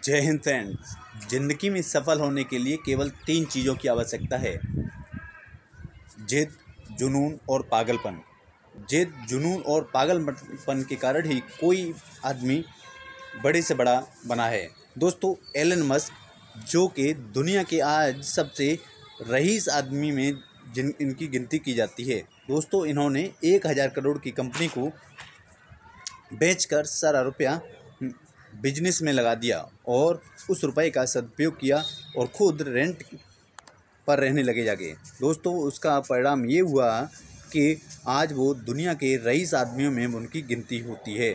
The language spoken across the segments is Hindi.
जय हिंद फ्रेंड्स। ज़िंदगी में सफल होने के लिए केवल 3 चीज़ों की आवश्यकता है: जिद, जुनून और पागलपन। जिद, जुनून और पागलपन के कारण ही कोई आदमी बड़े से बड़ा बना है। दोस्तों, एलन मस्क जो कि दुनिया के आज सबसे रईस आदमी में इनकी गिनती की जाती है। दोस्तों, इन्होंने 1000 करोड़ की कंपनी को बेचकर सारा रुपया बिजनेस में लगा दिया और उस रुपए का सदुपयोग किया और खुद रेंट पर रहने लगे जाके। दोस्तों, उसका परिणाम ये हुआ कि आज वो दुनिया के रईस आदमियों में उनकी गिनती होती है।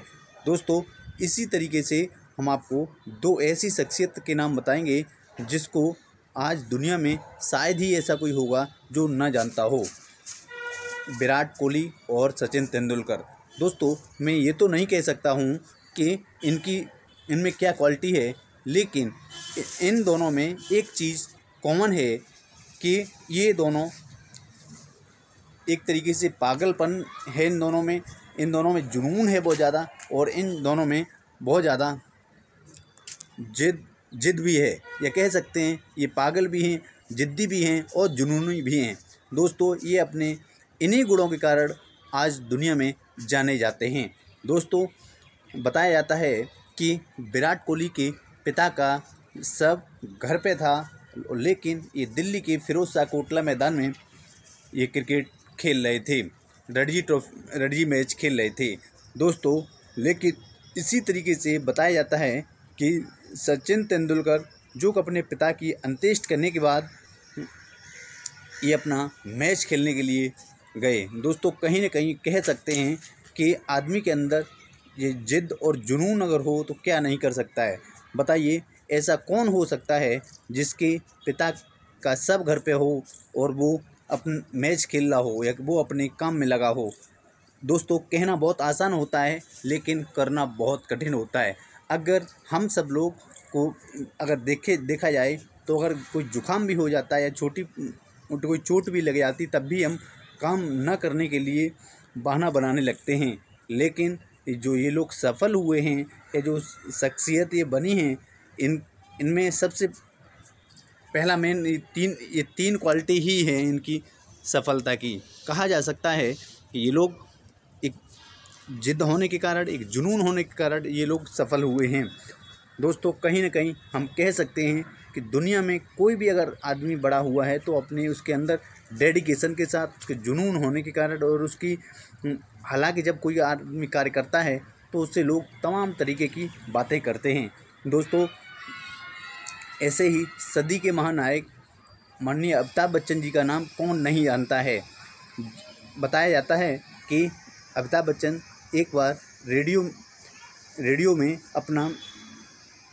दोस्तों, इसी तरीके से हम आपको 2 ऐसी शख्सियत के नाम बताएंगे जिसको आज दुनिया में शायद ही ऐसा कोई होगा जो न जानता हो: विराट कोहली और सचिन तेंदुलकर। दोस्तों, मैं ये तो नहीं कह सकता हूँ कि इनमें क्या क्वालिटी है, लेकिन इन दोनों में एक चीज़ कॉमन है कि ये दोनों एक तरीके से पागलपन है इन दोनों में जुनून है बहुत ज़्यादा, और इन दोनों में बहुत ज़्यादा जिद भी है, या कह सकते हैं ये पागल भी हैं, जिद्दी भी हैं और जुनूनी भी हैं। दोस्तों, ये अपने इन्हीं गुणों के कारण आज दुनिया में जाने जाते हैं। दोस्तों, बताया जाता है कि विराट कोहली के पिता का शव घर पे था, लेकिन ये दिल्ली के फिरोज शाह कोटला मैदान में ये क्रिकेट खेल रहे थे, रणजी मैच खेल रहे थे। दोस्तों, लेकिन इसी तरीके से बताया जाता है कि सचिन तेंदुलकर जो अपने पिता की अंत्येष्टि करने के बाद ये अपना मैच खेलने के लिए गए। दोस्तों, कहीं न कहीं कह सकते हैं कि आदमी के अंदर ये जिद और जुनून अगर हो तो क्या नहीं कर सकता है। बताइए, ऐसा कौन हो सकता है जिसके पिता का शव घर पे हो और वो अपन मैच खेल रहा हो या वो अपने काम में लगा हो। दोस्तों, कहना बहुत आसान होता है, लेकिन करना बहुत कठिन होता है। अगर हम सब लोग को अगर देखा जाए तो अगर कोई जुकाम भी हो जाता है या कोई चोट भी लग जाती, तब भी हम काम न करने के लिए बहाना बनाने लगते हैं। लेकिन जो ये लोग सफल हुए हैं या जो शख्सियत ये बनी हैं, इनमें सबसे पहला मेन ये तीन क्वालिटी ही है इनकी सफलता की। कहा जा सकता है कि ये लोग एक जिद होने के कारण, एक जुनून होने के कारण ये लोग सफल हुए हैं। दोस्तों, कहीं ना कहीं हम कह सकते हैं कि दुनिया में कोई भी अगर आदमी बड़ा हुआ है तो अपने उसके अंदर डेडिकेशन के साथ, उसके जुनून होने के कारण और उसकी हालांकि जब कोई आदमी कार्य करता है तो उससे लोग तमाम तरीके की बातें करते हैं। दोस्तों, ऐसे ही सदी के महानायक माननीय अमिताभ बच्चन जी का नाम कौन नहीं जानता है। बताया जाता है कि अमिताभ बच्चन एक बार रेडियो में अपना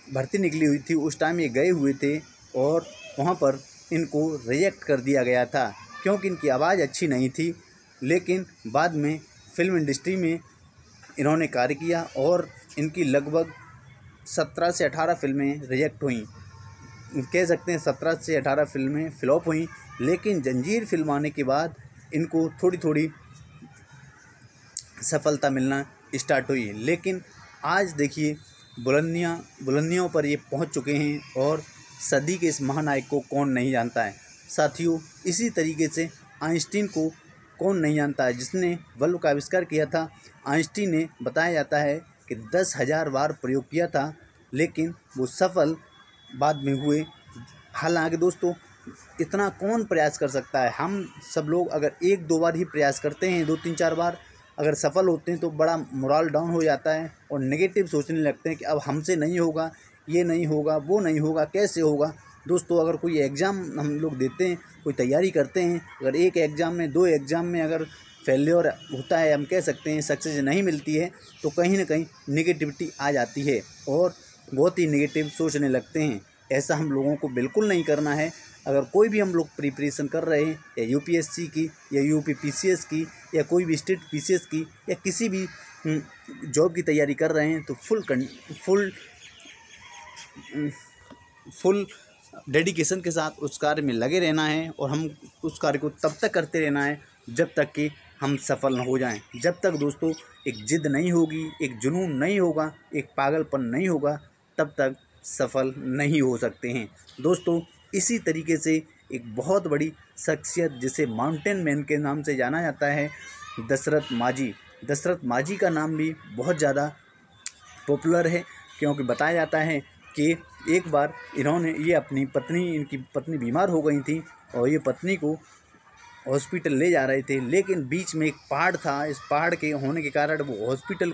भर्ती निकली हुई थी, उस टाइम ये गए हुए थे और वहाँ पर इनको रिजेक्ट कर दिया गया था क्योंकि इनकी आवाज़ अच्छी नहीं थी। लेकिन बाद में फिल्म इंडस्ट्री में इन्होंने कार्य किया और इनकी लगभग 17 से 18 फिल्में रिजेक्ट हुई, कह सकते हैं 17 से 18 फिल्में फ्लॉप हुई। लेकिन जंजीर फिल्म आने के बाद इनको थोड़ी थोड़ी सफलता मिलना स्टार्ट हुई। लेकिन आज देखिए, बुलंदियों पर ये पहुंच चुके हैं और सदी के इस महानायक को कौन नहीं जानता है। साथियों, इसी तरीके से आइंस्टीन को कौन नहीं जानता है, जिसने बल्ब का आविष्कार किया था। आइंस्टीन ने बताया जाता है कि 10,000 बार प्रयोग किया था, लेकिन वो सफल बाद में हुए। हालांकि दोस्तों, इतना कौन प्रयास कर सकता है। हम सब लोग अगर 1-2 बार ही प्रयास करते हैं, 2-3-4 बार अगर सफल होते हैं तो बड़ा मोरल डाउन हो जाता है और नेगेटिव सोचने लगते हैं कि अब हमसे नहीं होगा, ये नहीं होगा, वो नहीं होगा, कैसे होगा। दोस्तों, अगर कोई एग्ज़ाम हम लोग देते हैं, कोई तैयारी करते हैं, अगर 1 एग्ज़ाम में 2 एग्ज़ाम में अगर फेल्योर होता है, हम कह सकते हैं सक्सेस नहीं मिलती है, तो कहीं ना कहीं नेगेटिविटी आ जाती है और बहुत ही नेगेटिव सोचने लगते हैं। ऐसा हम लोगों को बिल्कुल नहीं करना है। अगर कोई भी हम लोग प्रिपरेशन कर रहे हैं, या यूपीएससी की या यूपी पीसीएस की या कोई भी स्टेट पीसीएस की या किसी भी जॉब की तैयारी कर रहे हैं, तो फुल डेडिकेशन के साथ उस कार्य में लगे रहना है और हम उस कार्य को तब तक करते रहना है जब तक कि हम सफल न हो जाएं। जब तक दोस्तों एक जिद नहीं होगी, एक जुनून नहीं होगा, एक पागलपन नहीं होगा, तब तक सफल नहीं हो सकते हैं। दोस्तों, इसी तरीके से एक बहुत बड़ी शख्सियत जिसे माउंटेन मैन के नाम से जाना जाता है, दशरथ माझी। दशरथ माझी का नाम भी बहुत ज़्यादा पॉपुलर है, क्योंकि बताया जाता है कि एक बार इनकी पत्नी बीमार हो गई थी और ये पत्नी को हॉस्पिटल ले जा रहे थे, लेकिन बीच में एक पहाड़ था। इस पहाड़ के होने के कारण वो हॉस्पिटल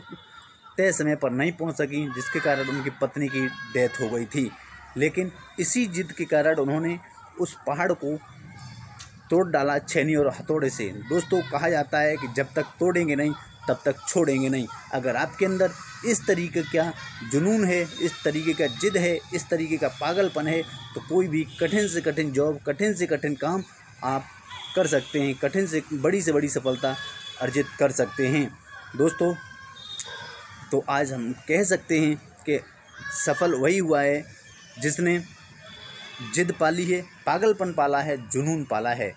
तय समय पर नहीं पहुंच सकी, जिसके कारण उनकी पत्नी की डेथ हो गई थी। लेकिन इसी जिद के कारण उन्होंने उस पहाड़ को तोड़ डाला छेनी और हथौड़े से। दोस्तों, कहा जाता है कि जब तक तोड़ेंगे नहीं तब तक छोड़ेंगे नहीं। अगर आपके अंदर इस तरीके का जुनून है, इस तरीके का जिद है, इस तरीके का पागलपन है, तो कोई भी कठिन से कठिन जॉब, कठिन से कठिन काम आप कर सकते हैं, कठिन से बड़ी सफलता अर्जित कर सकते हैं। दोस्तों, तो आज हम कह सकते हैं कि सफल वही हुआ है जिसने जिद पाली है, पागलपन पाला है, जुनून पाला है।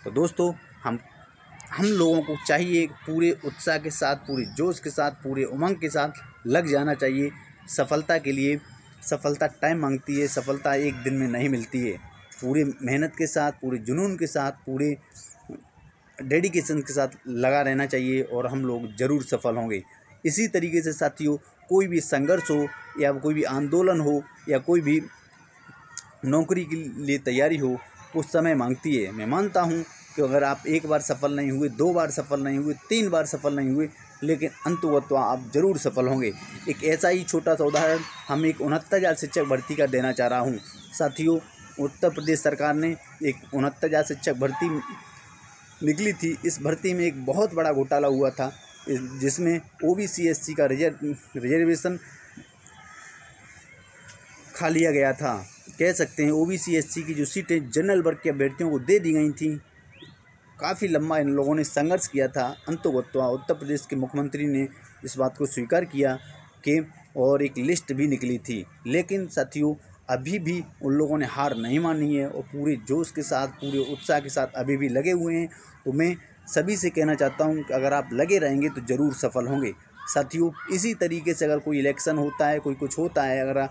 तो दोस्तों, हम लोगों को चाहिए पूरे उत्साह के साथ, पूरे जोश के साथ, पूरे उमंग के साथ लग जाना चाहिए सफलता के लिए। सफलता टाइम मांगती है, सफलता एक दिन में नहीं मिलती है। पूरे मेहनत के साथ, पूरे जुनून के साथ, पूरे डेडिकेशन के साथ लगा रहना चाहिए और हम लोग ज़रूर सफल होंगे। इसी तरीके से साथियों, कोई भी संघर्ष हो या कोई भी आंदोलन हो या कोई भी नौकरी के लिए तैयारी हो, कुछ समय मांगती है। मैं मानता हूँ कि अगर आप एक बार सफल नहीं हुए, 2 बार सफल नहीं हुए, 3 बार सफल नहीं हुए, लेकिन अंततः आप ज़रूर सफल होंगे। एक ऐसा ही छोटा सा उदाहरण हम एक 69,000 शिक्षक भर्ती का देना चाह रहा हूँ। साथियों, उत्तर प्रदेश सरकार ने एक 69,000 शिक्षक भर्ती निकली थी। इस भर्ती में एक बहुत बड़ा घोटाला हुआ था, जिसमें OBC SC का रिजर्वेशन खा लिया गया था। कह सकते हैं OBC SC की जो सीटें जनरल वर्ग के अभ्यर्थियों को दे दी गई थी। काफ़ी लंबा इन लोगों ने संघर्ष किया था। अंततः उत्तर प्रदेश के मुख्यमंत्री ने इस बात को स्वीकार किया कि और एक लिस्ट भी निकली थी। लेकिन साथियों, अभी भी उन लोगों ने हार नहीं मानी है और पूरे जोश के साथ, पूरे उत्साह के साथ अभी भी लगे हुए हैं। तो मैं सभी से कहना चाहता हूं कि अगर आप लगे रहेंगे तो ज़रूर सफल होंगे। साथियों, इसी तरीके से अगर कोई इलेक्शन होता है, कोई कुछ होता है,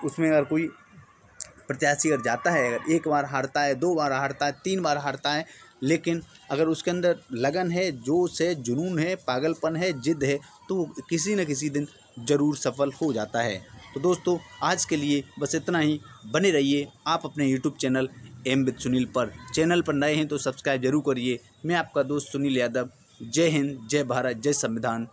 उसमें अगर कोई प्रत्याशी अगर जाता है, अगर 1 बार हारता है, 2 बार हारता है, 3 बार हारता है, लेकिन अगर उसके अंदर लगन है, जोश है, जुनून है, पागलपन है, जिद है, तो किसी न किसी दिन ज़रूर सफल हो जाता है। तो दोस्तों, आज के लिए बस इतना ही। बने रहिए आप अपने YouTube channel M with Sunil पर। चैनल पर नए हैं तो सब्सक्राइब जरूर करिए। मैं आपका दोस्त सुनील यादव। जय हिंद, जय भारत, जय संविधान।